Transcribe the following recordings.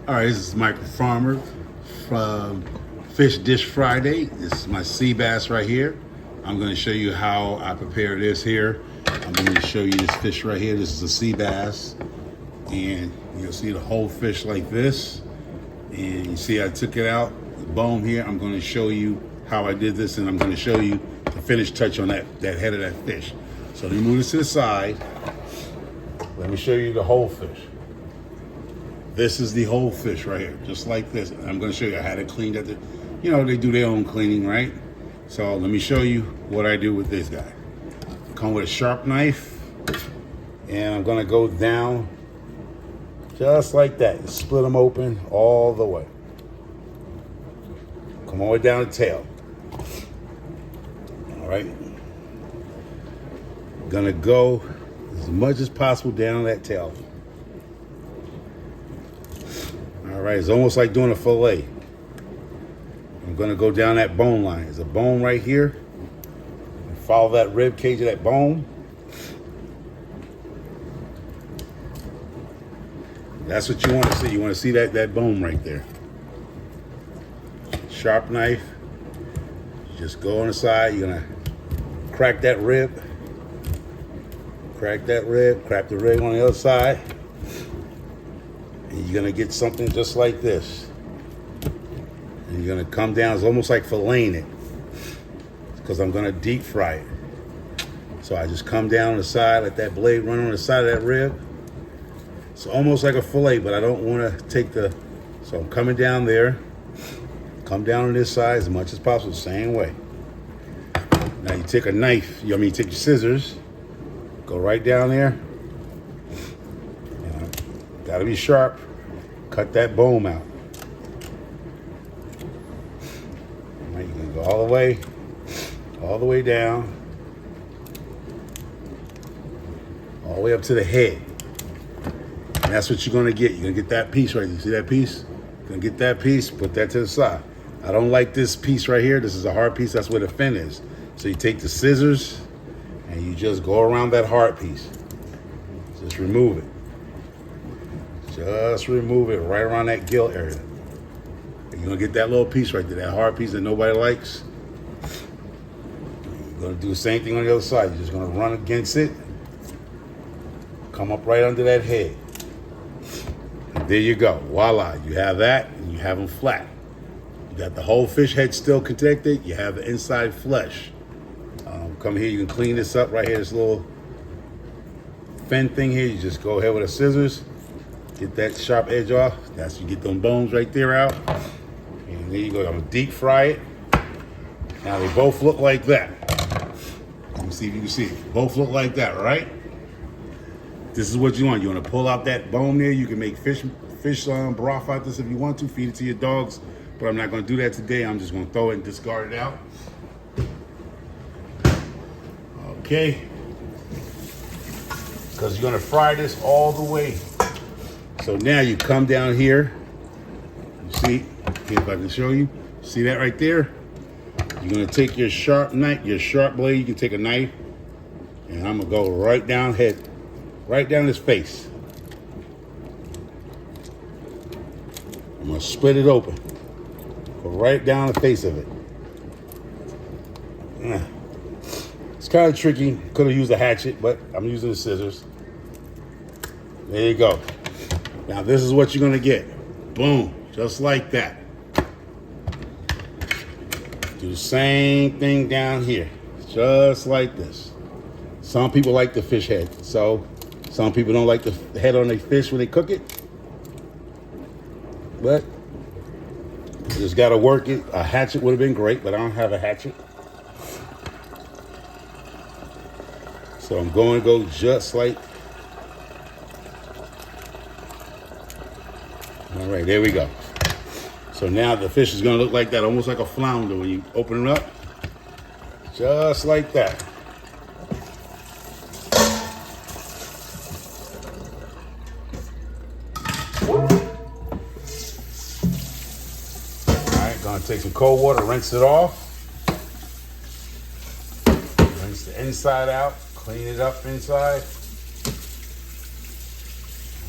All right, this is Michael Farmer from Fish Dish Friday. This is my sea bass right here. I'm going to show you how I prepare this here. I'm going to show you this fish right here. This is a sea bass, and you'll see the whole fish like this. And you see I took it out, the bone here. I'm going to show you how I did this, and I'm going to show you the finish touch on that head of that fish. So let me move this to the side. Let me show you the whole fish. This is the whole fish right here, just like this. And I'm going to show you how to clean that. They do their own cleaning, right? So let me show you what I do with this guy. Come with a sharp knife, and I'm going to go down just like that. Split them open all the way. Come all the way down the tail. All right. Gonna go as much as possible down that tail. All right, it's almost like doing a fillet. I'm gonna go down that bone line. There's a bone right here. Follow that rib cage of that bone. That's what you want to see. You want to see that bone right there. Sharp knife. Just go on the side. You're gonna crack that rib. Crack that rib. Crack the rib on the other side. And you're gonna get something just like this. And you're gonna come down. It's almost like filleting it, because I'm gonna deep fry it. So I just come down the side, let that blade run on the side of that rib. It's almost like a fillet, but I don't want to take so I'm coming down there. Come down on this side as much as possible, same way. Now you take a knife, take your scissors, go right down there. Gotta be sharp. Cut that bone out. All right, you're gonna go all the way down, all the way up to the head. And that's what you're gonna get. You're gonna get that piece right there. See that piece? You're gonna get that piece, put that to the side. I don't like this piece right here. This is a hard piece. That's where the fin is. So you take the scissors and you just go around that hard piece. Just remove it. Just remove it right around that gill area. And you're gonna get that little piece right there, that hard piece that nobody likes. You're gonna do the same thing on the other side. You're just gonna run against it. Come up right under that head. And there you go. Voila. You have that, and you have them flat. You got the whole fish head still connected. You have the inside flesh. Come here. You can clean this up right here. This little fin thing here. You just go ahead with the scissors. Get that sharp edge off. That's you get them bones right there out. And there you go. I'm gonna deep fry it. Now they both look like that. Let me see if you can see it. Both look like that, right? This is what you want. You want to pull out that bone there. You can make fish broth out this if you want to. Feed it to your dogs. But I'm not going to do that today. I'm just going to throw it and discard it out. Okay. Because you're going to fry this all the way. So now you come down here. You see? See if I can show you. See that right there? You're going to take your sharp knife, your sharp blade. You can take a knife. And I'm going to go right down head. Right down his face. I'm going to split it open. Go right down the face of it. It's kind of tricky. Could have used a hatchet, but I'm using the scissors. There you go. Now this is what you're going to get. Boom. Just like that. Do the same thing down here. Just like this. Some people like the fish head. So some people don't like the head on their fish when they cook it. But you just got to work it. A hatchet would have been great, but I don't have a hatchet. So I'm going to go just like. All right, there we go. So now the fish is going to look like that, almost like a flounder when you open it up. Just like that. Gonna take some cold water, rinse it off. Rinse the inside out, clean it up inside.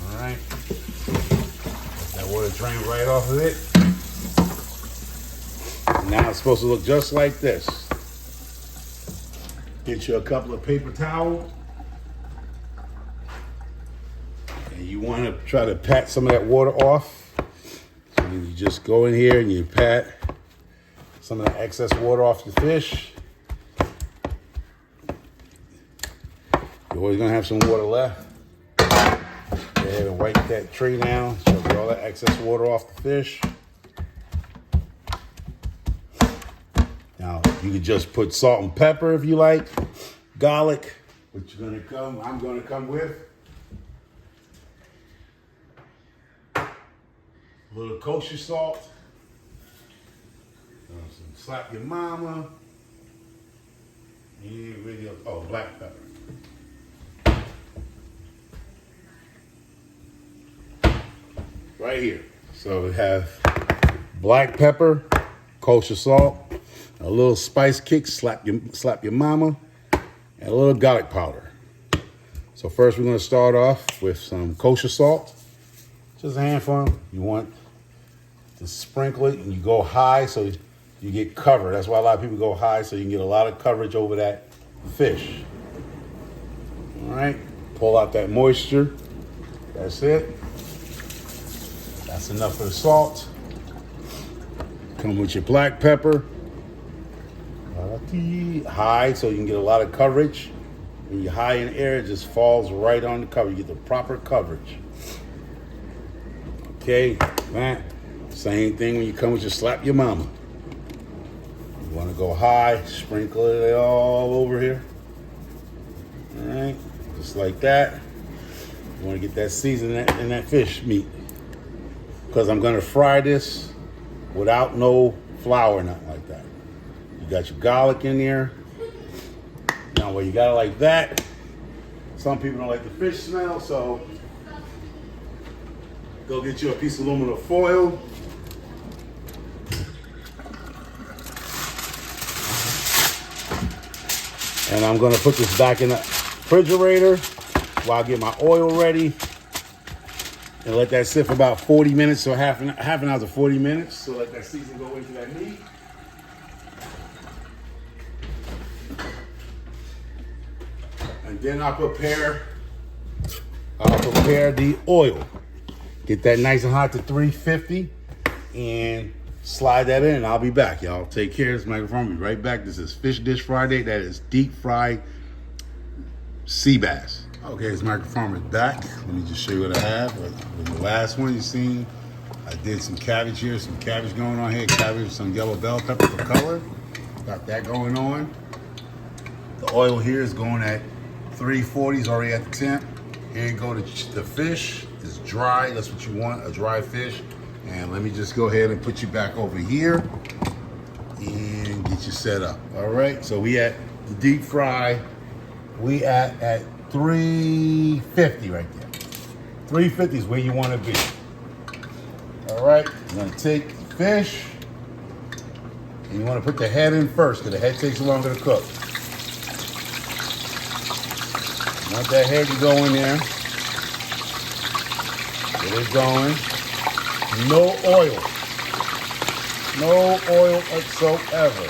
All right. Let that water water drain right off of it. Now it's supposed to look just like this. Get you a couple of paper towels. And you want to try to pat some of that water off. So you just go in here and you pat some of the excess water off the fish. You're always gonna have some water left. Go ahead and wipe that tray down. So get all that excess water off the fish. Now you can just put salt and pepper if you like, garlic, which I'm gonna come with. A little kosher salt. Some slap your mama. And really, black pepper. Right here. So we have black pepper, kosher salt, a little spice kick, slap your mama, and a little garlic powder. So first we're gonna start off with some kosher salt. Just a handful. You want to sprinkle it and you go high so you get covered. That's why a lot of people go high, so you can get a lot of coverage over that fish. All right, pull out that moisture. That's it. That's enough for the salt. Come with your black pepper. High so you can get a lot of coverage. When you're high in air, it just falls right on the cover. You get the proper coverage. Okay, man. Same thing when you come with your slap your mama. You want to go high, sprinkle it all over here. All right, just like that. You want to get that seasoning in that fish meat. Because I'm going to fry this without no flour, nothing like that. You got your garlic in there. Now, when you got it like that, some people don't like the fish smell, so go get you a piece of aluminum foil. And I'm going to put this back in the refrigerator while I get my oil ready. And let that sit for about 40 minutes, so half an hour to 40 minutes. So let that season go into that meat. And then I'll prepare the oil. Get that nice and hot to 350 and slide that in. I'll be back, y'all. Take care. This is Michael Farmer. Be right back. This is Fish Dish Friday. That is deep fried sea bass. Okay, it's Michael Farmer back. Let me just show you what I have. With the last one you seen, I did some cabbage here, some cabbage going on here. Cabbage, some yellow bell pepper for color. Got that going on. The oil here is going at 340, is already at the temp. Here you go, the fish is dry. That's what you want, a dry fish. And let me just go ahead and put you back over here and get you set up. All right, so we at the deep fry. We at 350 right there. 350 is where you want to be. All right, you're gonna take the fish and you want to put the head in first because the head takes longer to cook. You want that head to go in there. Get it going. No oil. No oil whatsoever.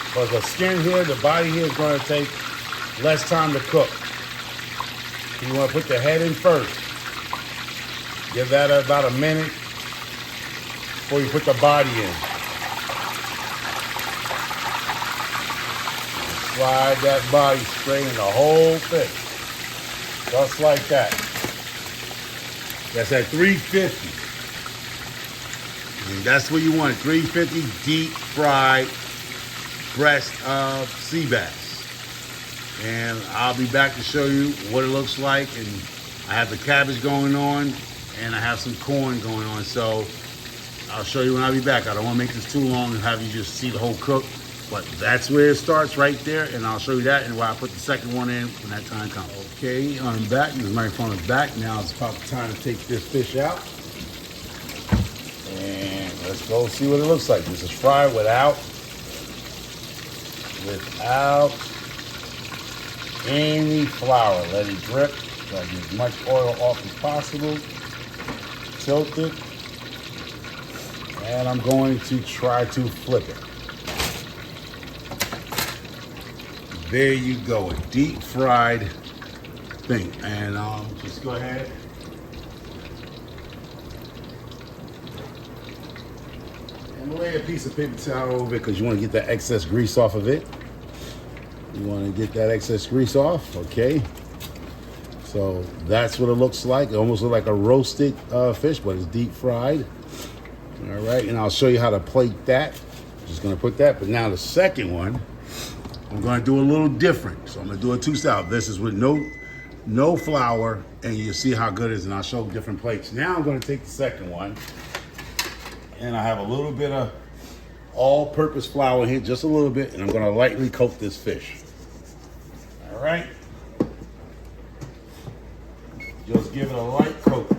Because the skin here, the body here is going to take less time to cook. You want to put the head in first. Give that about a minute before you put the body in. Slide that body straight in the whole fish. Just like that. That's at 350. And that's what you want, 350 deep fried breast of sea bass. And I'll be back to show you what it looks like. And I have the cabbage going on and I have some corn going on. So I'll show you when I'll be back. I don't want to make this too long and have you just see the whole cook. But that's where it starts right there. And I'll show you that and while I put the second one in when that time comes. Okay, I'm back. This microphone is back. Now it's about time to take this fish out. And let's go see what it looks like. This is fried without any flour. Let it drip. Try to get as much oil off as possible. tilted. And I'm going to try to flip it. There you go, a deep fried thing. And just go ahead. And lay a piece of paper towel over it because you want to get that excess grease off of it. You want to get that excess grease off, okay? So that's what it looks like. It almost looks like a roasted fish, but it's deep fried. All right, and I'll show you how to plate that. Just gonna put that, but now the second one, I'm gonna do a little different. So I'm gonna do a two-style. This is with no flour, and you'll see how good it is, and I'll show different plates. Now I'm gonna take the second one, and I have a little bit of all-purpose flour here, just a little bit, and I'm gonna lightly coat this fish. All right. Just give it a light coat.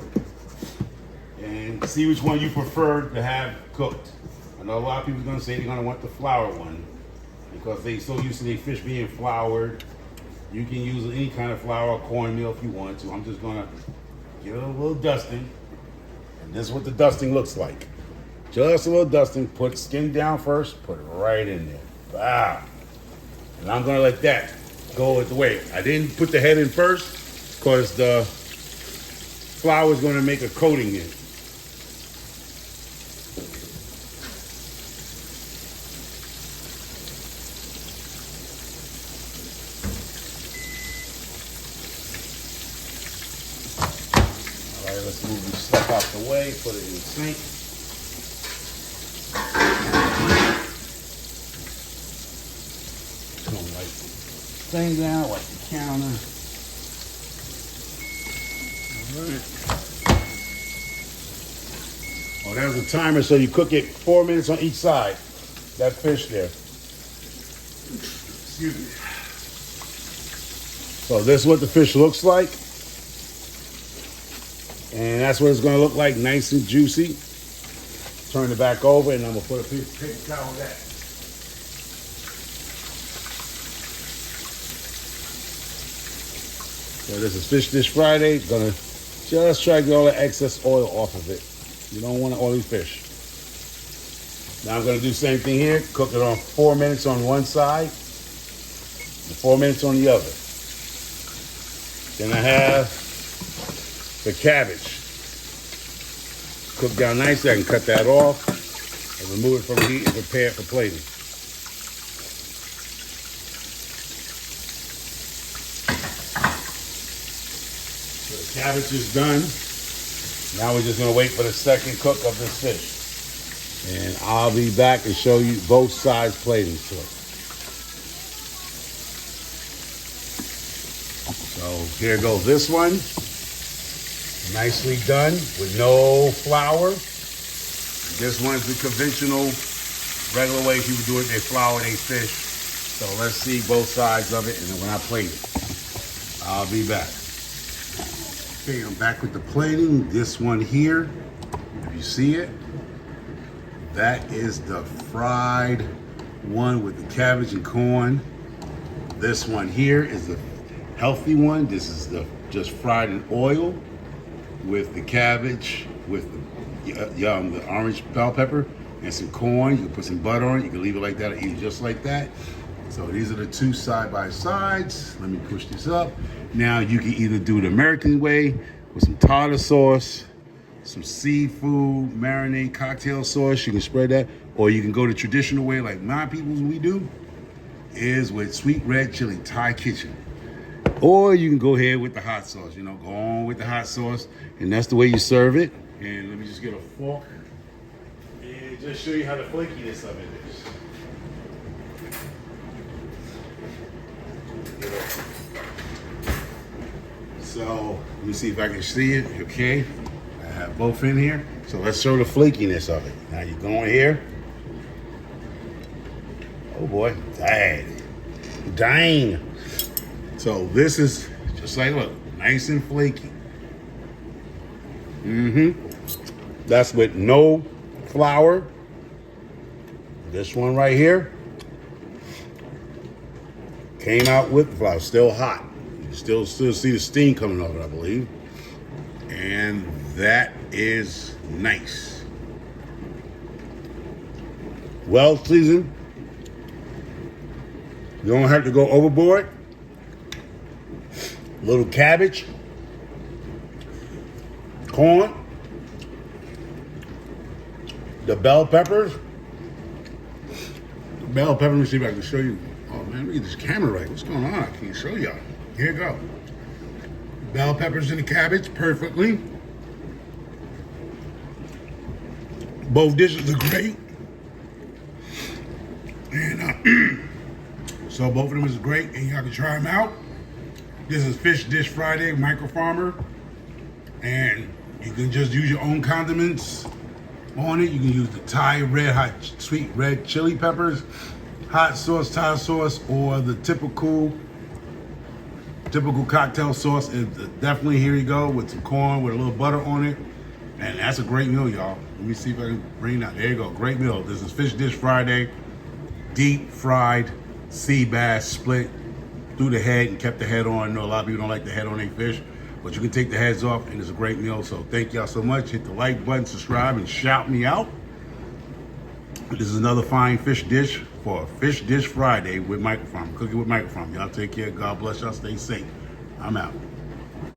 And see which one you prefer to have cooked. I know a lot of people are going to say they're going to want the flour one because they're so used to their fish being floured. You can use any kind of flour or cornmeal if you want to. I'm just going to give it a little dusting. And this is what the dusting looks like. Just a little dusting. Put skin down first. Put it right in there. Wow. And I'm going to let that go with the way. I didn't put the head in first because the flour is going to make a coating in it. Let's move this stuff out the way, put it in the sink. Just gonna wipe the thing down, wipe the counter. All right. Oh, there's a timer, so you cook it 4 minutes on each side. That fish there. Excuse me. So this is what the fish looks like. And that's what it's going to look like, nice and juicy. Turn it back over, and I'm going to put a piece of paper towel on that. So this is Fish Dish Friday. Gonna just try to get all the excess oil off of it. You don't want an oily fish. Now I'm going to do the same thing here. Cook it on 4 minutes on one side, and 4 minutes on the other. Then I have the cabbage. Cook down nicely. I can cut that off and remove it from the heat and prepare it for plating. So the cabbage is done. Now we're just gonna wait for the second cook of this fish. And I'll be back and show you both sides plating to it. So here goes this one. Nicely done with no flour. This one's the conventional, regular way people do it. They flour their fish. So let's see both sides of it, and then when I plate it, I'll be back. Okay, I'm back with the plating. This one here, if you see it, that is the fried one with the cabbage and corn. This one here is the healthy one. This is the just fried in oil with the cabbage, with the orange bell pepper and some corn. You can put some butter on it. You can leave it like that or eat it just like that. So these are the two side by sides. Let me push this up. Now you can either do the American way with some tartar sauce, some seafood, marinade, cocktail sauce. You can spread that. Or you can go the traditional way like my people's we do, is with sweet red chili, Thai kitchen. Or you can go ahead with the hot sauce, go on with the hot sauce, and that's the way you serve it. And let me just get a fork and just show you how the flakiness of it is. So let me see if I can see it. Okay, I have both in here. So let's show the flakiness of it. Now you go in here. Oh boy, dang. So this is just like, look, nice and flaky. That's with no flour. This one right here came out with the flour, still hot. You can still see the steam coming off it, I believe. And that is nice. Well seasoned. You don't have to go overboard. A little cabbage, corn, the bell peppers. Bell pepper, let me see if I can show you. Oh man, let me get this camera right. What's going on? I can't show y'all. Here you go. Bell peppers and the cabbage, perfectly. Both dishes are great. And so both of them is great, and y'all can try them out. This is Fish Dish Friday, Micro Farmer. And you can just use your own condiments on it. You can use the Thai red hot sweet red chili peppers, hot sauce, Thai sauce, or the typical cocktail sauce. Definitely, here you go, with some corn with a little butter on it. And that's a great meal, y'all. Let me see if I can bring that. There you go, great meal. This is Fish Dish Friday, deep fried sea bass split through the head and kept the head on. I know a lot of people don't like the head on their fish, but you can take the heads off and it's a great meal. So thank y'all so much. Hit the like button, subscribe, and shout me out. This is another fine fish dish for Fish Dish Friday with Micro Farm. Cooking with Micro Farm. Y'all take care. God bless y'all. Stay safe. I'm out.